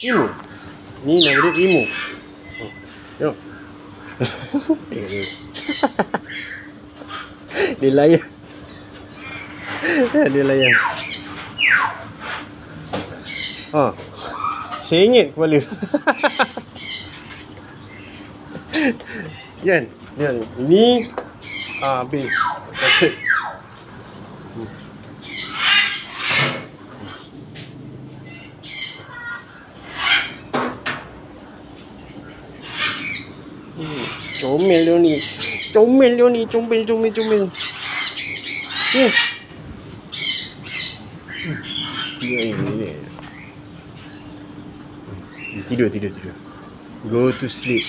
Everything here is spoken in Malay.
Imu. Ni nama dia Imu. Oh, tengok. Tengok dia. Dia layan. Dia layan. Ha. Sengit kepala. Kan? Lihat ni. Ini habis. Kasut. Comel dia ni. Comel dia ni. Comel. Ni. Tidur. Go to sleep.